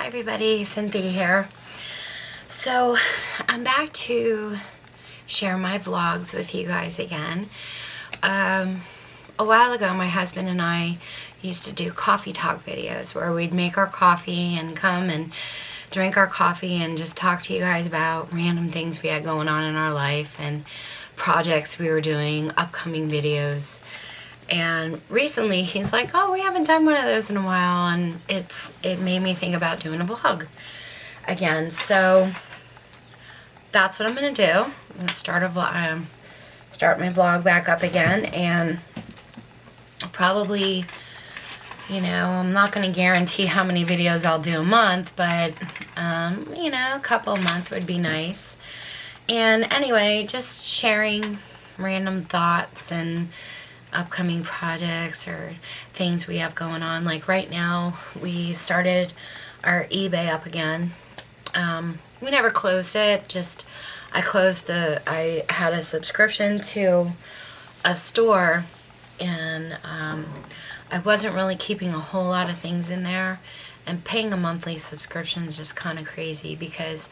Hi everybody, Cynthia here. So I'm back to share my vlogs with you guys again. A while ago my husband and I used to do coffee talk videos where we'd make our coffee and come and drink our coffee and just talk to you guys about random things we had going on in our life and projects we were doing, upcoming videos. And recently he's like, oh, we haven't done one of those in a while, and it made me think about doing a vlog again. So that's what I'm gonna do. I'm gonna start my vlog back up again, and probably, I'm not gonna guarantee how many videos I'll do a month, but a couple a month would be nice. And anyway, just sharing random thoughts and upcoming projects or things we have going on. Like right now, we started our eBay up again. We never closed it, I had a subscription to a store, and I wasn't really keeping a whole lot of things in there, and paying a monthly subscription is just kind of crazy because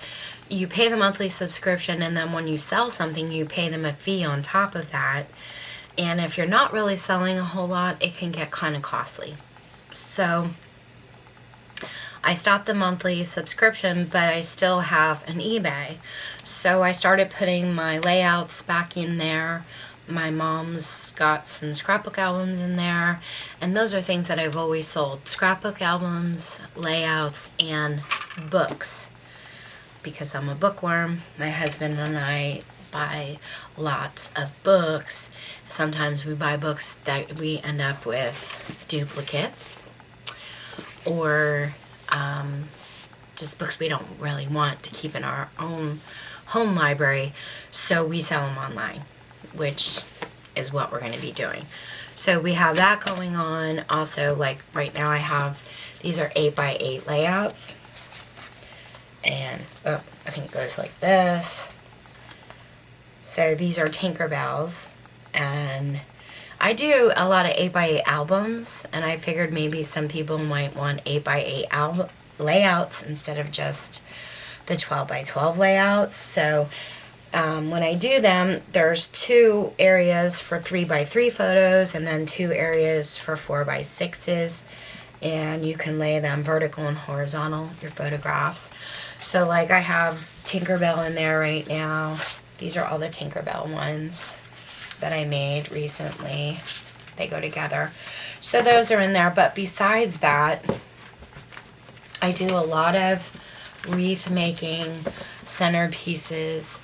you pay the monthly subscription and then when you sell something you pay them a fee on top of that. And if you're not really selling a whole lot, it can get kind of costly. So I stopped the monthly subscription, but I still have an eBay. So I started putting my layouts back in there. My mom's got some scrapbook albums in there. And those are things that I've always sold. Scrapbook albums, layouts, and books. Because I'm a bookworm, my husband and I buy lots of books. Sometimes we buy books that we end up with duplicates, or just books we don't really want to keep in our own home library, so we sell them online, which is what we're going to be doing. So we have that going on. Also, like right now I have, these are 8x8 layouts, and I think it goes like this. So these are Tinkerbells, and I do a lot of 8x8 albums, and I figured maybe some people might want 8x8 layouts instead of just the 12x12 layouts. So when I do them, there's 2 areas for 3x3 photos and then 2 areas for 4x6s, and you can lay them vertical and horizontal, your photographs. So like I have Tinkerbell in there right now. These are all the Tinkerbell ones that I made recently. They go together. So those are in there. But besides that, I do a lot of wreath making, centerpieces,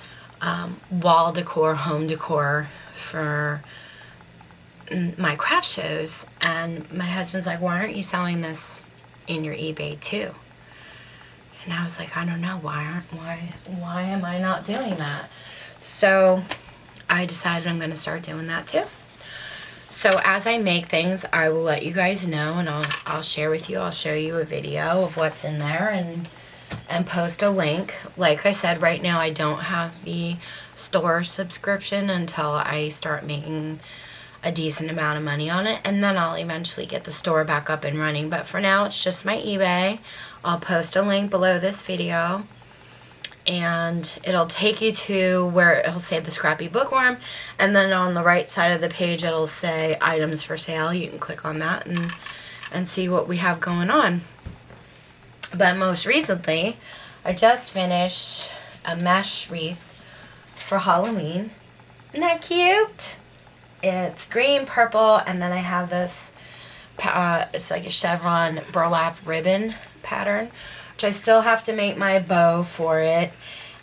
wall decor, home decor for my craft shows. And my husband's like, why aren't you selling this in your eBay too? And I was like, I don't know, why am I not doing that? So I decided I'm going to start doing that too. So as I make things, I will let you guys know, and I'll share with you. I'll show you a video of what's in there and post a link. Like I said, right now I don't have the store subscription until I start making a decent amount of money on it, and then I'll eventually get the store back up and running. But for now, it's just my eBay. I'll post a link below this video, and it'll take you to where it'll say the Scrappy Bookworm, and then on the right side of the page it'll say items for sale. You can click on that and see what we have going on. But most recently, I just finished a mesh wreath for Halloween. Isn't that cute? It's green, purple, and then I have this, it's like a chevron burlap ribbon pattern, which I still have to make my bow for it,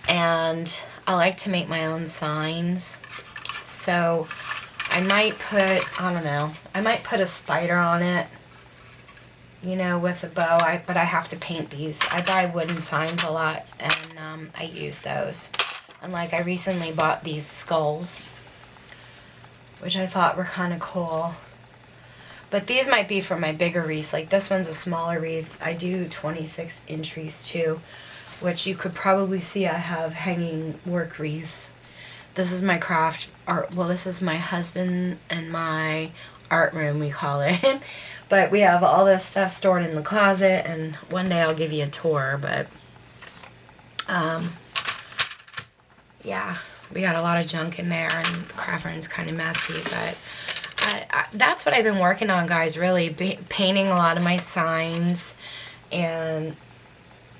and I like to make my own signs. So I might put, I might put a spider on it, with a bow, but I have to paint these. I buy wooden signs a lot, and I use those. And like I recently bought these skulls, which I thought were kind of cool. But these might be for my bigger wreaths. Like this one's a smaller wreath. I do 26-inch wreaths too, which you could probably see I have hanging work wreaths. This is my craft art. Well, this is my husband and my art room, we call it. But we have all this stuff stored in the closet, and one day I'll give you a tour, but yeah, we got a lot of junk in there, and the craft room's kind of messy, but that's what I've been working on, guys, really, painting a lot of my signs and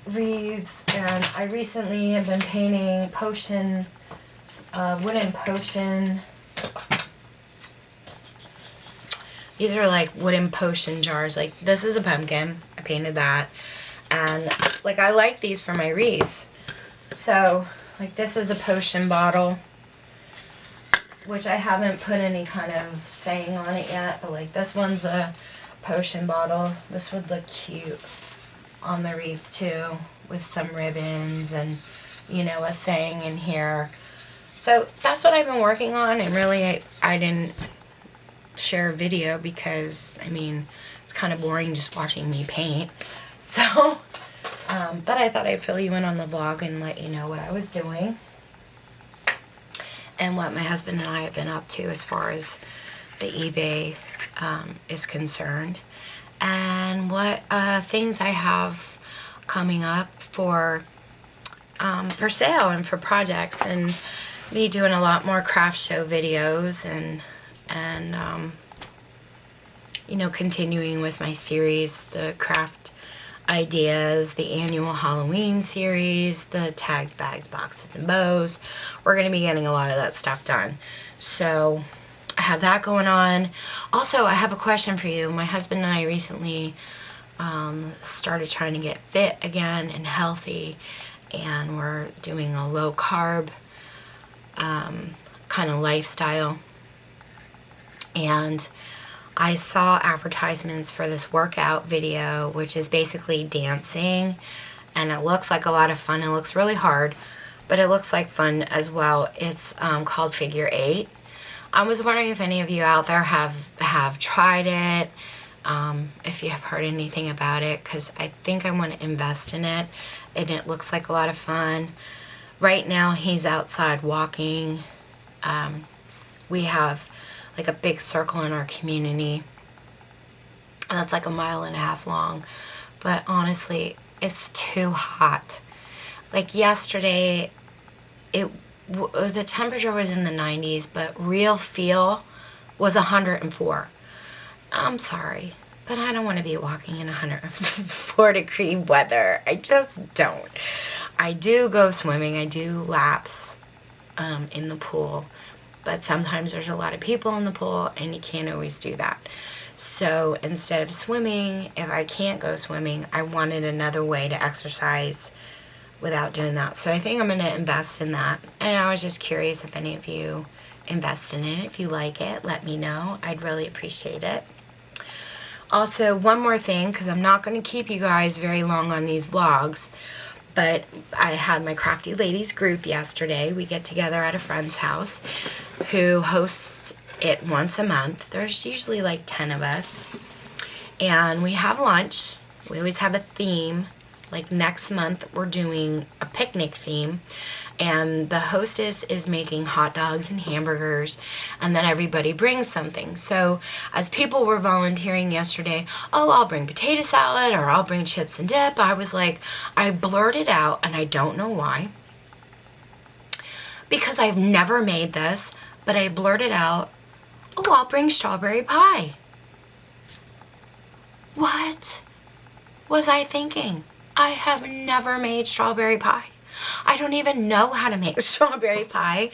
wreaths, and I recently have been painting wooden potion. These are like wooden potion jars. Like, this is a pumpkin. I painted that. And, like, I like these for my wreaths. So, like, this is a potion bottle, which I haven't put any kind of saying on it yet. But, like, this one's a potion bottle. This would look cute on the wreath, too, with some ribbons and, you know, a saying in here. So, that's what I've been working on. And really, I didn't share a video because, I mean, it's kind of boring just watching me paint. So, but I thought I'd fill you in on the vlog and let you know what I was doing and what my husband and I have been up to as far as the eBay is concerned, and what things I have coming up for sale and for projects, and me doing a lot more craft show videos and you know, continuing with my series, the craft ideas, the annual Halloween series, the tags, bags, boxes, and bows. We're going to be getting a lot of that stuff done. So I have that going on. Also, I have a question for you. My husband and I recently started trying to get fit again and healthy, and we're doing a low carb kind of lifestyle. And I saw advertisements for this workout video, which is basically dancing, and it looks like a lot of fun. It looks really hard, but it looks like fun as well. It's called Figure 8. I was wondering if any of you out there have tried it, if you have heard anything about it, because I think I want to invest in it, and it looks like a lot of fun. Right now, he's outside walking. We have like a big circle in our community, and that's like 1.5 miles long, but honestly, it's too hot. Like yesterday, the temperature was in the 90s, but real feel was 104. I'm sorry, but I don't want to be walking in 104 degree weather. I just don't. I do go swimming. I do laps in the pool. But sometimes there's a lot of people in the pool, and you can't always do that. So instead of swimming, if I can't go swimming, I wanted another way to exercise without doing that. So I think I'm going to invest in that. And I was just curious if any of you invest in it. If you like it, let me know. I'd really appreciate it. Also, one more thing, because I'm not going to keep you guys very long on these vlogs, but I had my Crafty Ladies group yesterday. We get together at a friend's house who hosts it once a month. There's usually like 10 of us. And we have lunch. We always have a theme. Like next month, we're doing a picnic theme. And the hostess is making hot dogs and hamburgers, and then everybody brings something. So as people were volunteering yesterday, oh, I'll bring potato salad, or I'll bring chips and dip, I was like, I blurted out, and I don't know why, because I've never made this, but I blurted out, oh, I'll bring strawberry pie. What was I thinking? I have never made strawberry pie. I don't even know how to make strawberry pie.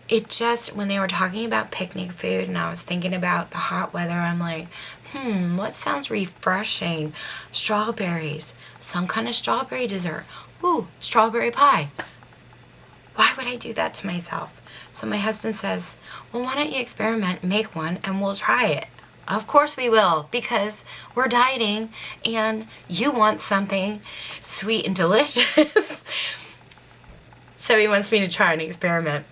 It just, when they were talking about picnic food and I was thinking about the hot weather, I'm like, what sounds refreshing? Strawberries, some kind of strawberry dessert. Ooh, strawberry pie. Why would I do that to myself? So my husband says, well, why don't you experiment, make one, and we'll try it. Of course we will, because we're dieting and you want something sweet and delicious. So he wants me to try an experiment.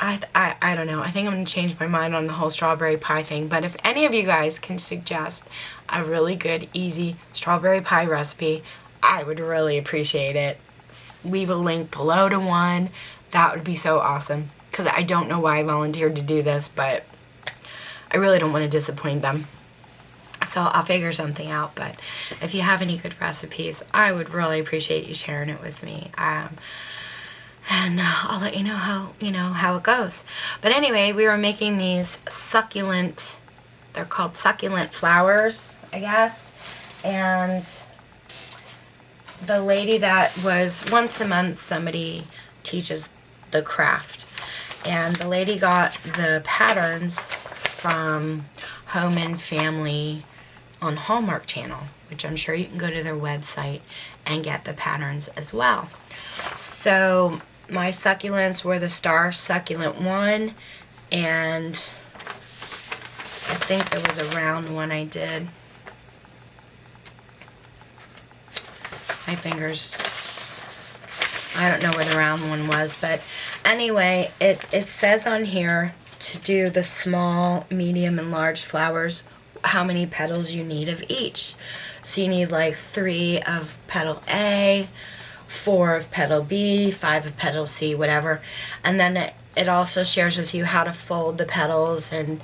I don't know. I think I'm going to change my mind on the whole strawberry pie thing. But if any of you guys can suggest a really good, easy strawberry pie recipe, I would really appreciate it. Leave a link below to one. That would be so awesome. Because I don't know why I volunteered to do this, but I really don't want to disappoint them. So I'll figure something out. But if you have any good recipes, I would really appreciate you sharing it with me. And I'll let you know how it goes. But anyway, we were making these succulent, they're called succulent flowers, I guess. And the lady that was once a month, somebody teaches the craft. And the lady got the patterns from Home and Family on Hallmark Channel, which I'm sure you can go to their website and get the patterns as well. So my succulents were the Star Succulent 1, and I think there was a round one I did. My fingers, I don't know where the round one was, but anyway, it says on here to do the small, medium, and large flowers, how many petals you need of each. So you need like 3 of petal A, 4 of petal B, 5 of petal C, whatever. And then it also shares with you how to fold the petals and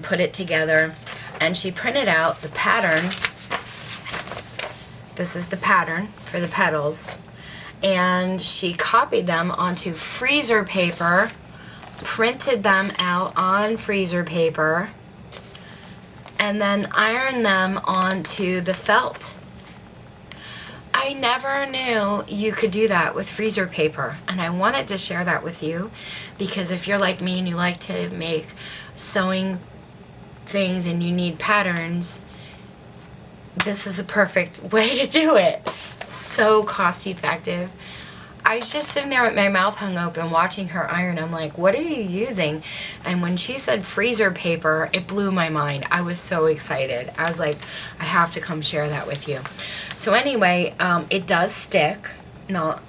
put it together. And she printed out the pattern. This is the pattern for the petals. And she copied them onto freezer paper, printed them out on freezer paper, and then ironed them onto the felt. I never knew you could do that with freezer paper, and I wanted to share that with you because if you're like me and you like to make sewing things and you need patterns, this is a perfect way to do it. So cost effective. I was just sitting there with my mouth hung open watching her iron. I'm like, what are you using? And when she said freezer paper, it blew my mind. I was so excited. I was like, I have to come share that with you. So anyway, it does stick. Not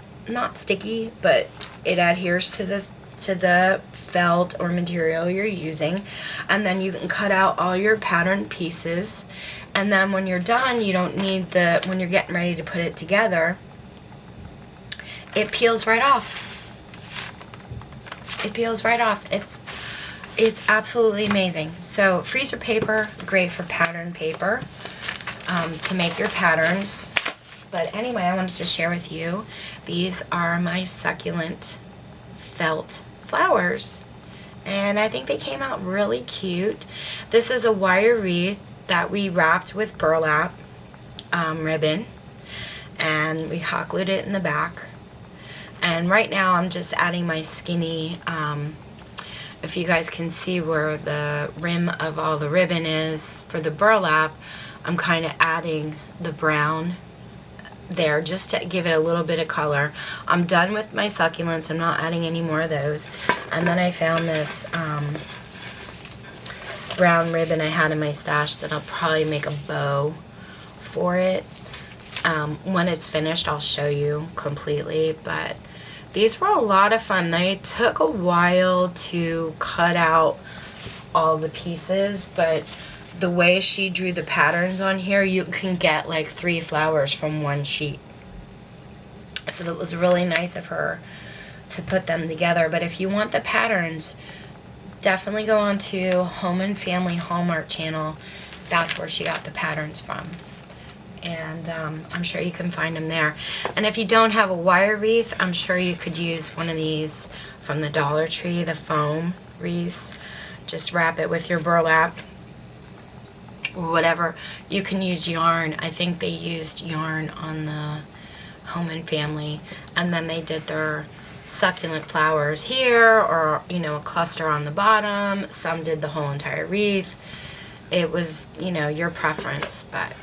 sticky, but it adheres to the felt or material you're using. And then you can cut out all your pattern pieces. And then when you're done, you don't need when you're getting ready to put it together, it peels right off. It peels right off. It's absolutely amazing. So freezer paper, great for pattern paper, to make your patterns. But anyway, I wanted to share with you, these are my succulent felt flowers. And I think they came out really cute. This is a wire wreath that we wrapped with burlap ribbon. And we hot glued it in the back. And right now I'm just adding my skinny, if you guys can see where the rim of all the ribbon is for the burlap, I'm kind of adding the brown there just to give it a little bit of color. I'm done with my succulents. I'm not adding any more of those. And then I found this brown ribbon I had in my stash that I'll probably make a bow for it. When it's finished, I'll show you completely, but these were a lot of fun. They took a while to cut out all the pieces, but the way she drew the patterns on here, you can get like 3 flowers from one sheet. So that was really nice of her to put them together. But if you want the patterns, definitely go on to Home and Family Hallmark Channel. That's where she got the patterns from. And I'm sure you can find them there. And if you don't have a wire wreath, I'm sure you could use one of these from the Dollar Tree, the foam wreaths. Just wrap it with your burlap or whatever. You can use yarn. I think they used yarn on the Home and Family, and then they did their succulent flowers here, or a cluster on the bottom. Some did the whole entire wreath. It was your preference, but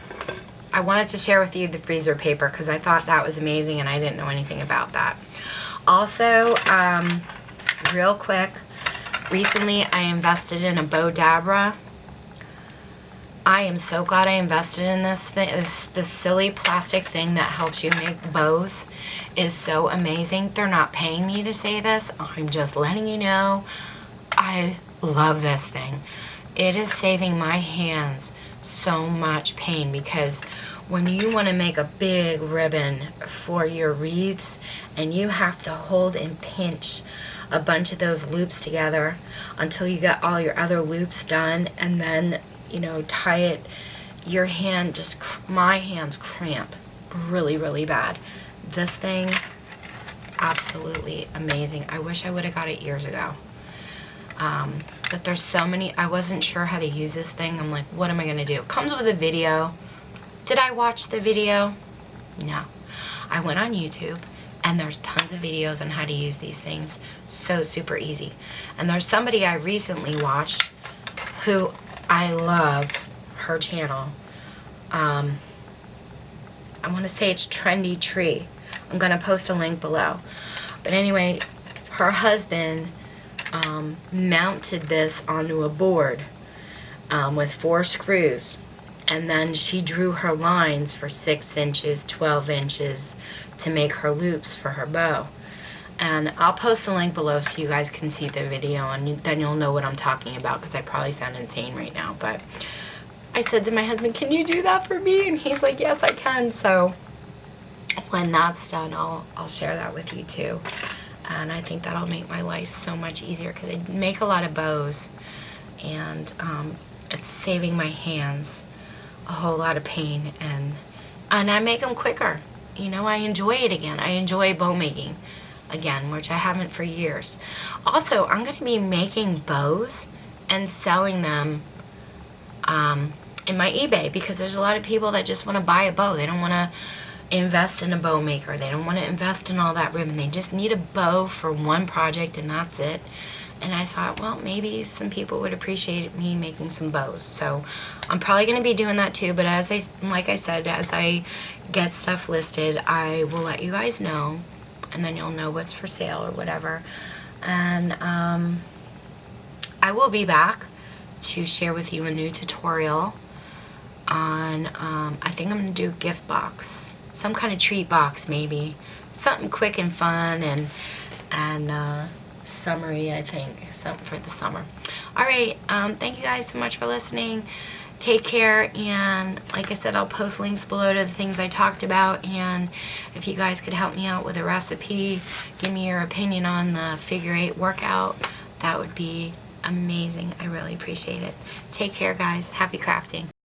I wanted to share with you the freezer paper because I thought that was amazing and I didn't know anything about that. Also, real quick, recently I invested in a Bowdabra. I am so glad I invested in this thing. This silly plastic thing that helps you make bows is so amazing. They're not paying me to say this. I'm just letting you know. I love this thing. It is saving my hands so much pain, because when you want to make a big ribbon for your wreaths and you have to hold and pinch a bunch of those loops together until you get all your other loops done, and then, you know, tie it, your hand just, my hands cramp really, really bad. This thing, absolutely amazing. I wish I would have got it years ago. But there's so many, I wasn't sure how to use this thing. I'm like, what am I gonna do? It comes with a video. Did I watch the video? No. I went on YouTube, and there's tons of videos on how to use these things. So super easy. And there's somebody I recently watched who I love her channel. I want to say it's Trendy Tree. I'm going to post a link below. But anyway, her husband mounted this onto a board with 4 screws. And then she drew her lines for 6 inches, 12 inches to make her loops for her bow. And I'll post a link below so you guys can see the video, and then you'll know what I'm talking about, because I probably sound insane right now. But I said to my husband, can you do that for me? And he's like, yes, I can. So when that's done, I'll share that with you too. And I think that'll make my life so much easier, because I make a lot of bows, and it's saving my hands a whole lot of pain, and I make them quicker. You know, I enjoy it again. I enjoy bow making again, which I haven't for years. Also, I'm going to be making bows and selling them in my eBay, because there's a lot of people that just want to buy a bow. They don't want to invest in a bow maker. They don't want to invest in all that ribbon. They just need a bow for one project, and that's it. And I thought, well, maybe some people would appreciate me making some bows. So I'm probably going to be doing that too. But like I said, as I get stuff listed, I will let you guys know. And then you'll know what's for sale or whatever. And I will be back to share with you a new tutorial on, I think I'm going to do a gift box. Some kind of treat box maybe. Something quick and fun and summery, I think, something for the summer. All right, thank you guys so much for listening. Take care, and like I said, I'll post links below to the things I talked about, and if you guys could help me out with a recipe, give me your opinion on the figure 8 workout, that would be amazing. I really appreciate it. Take care, guys. Happy crafting.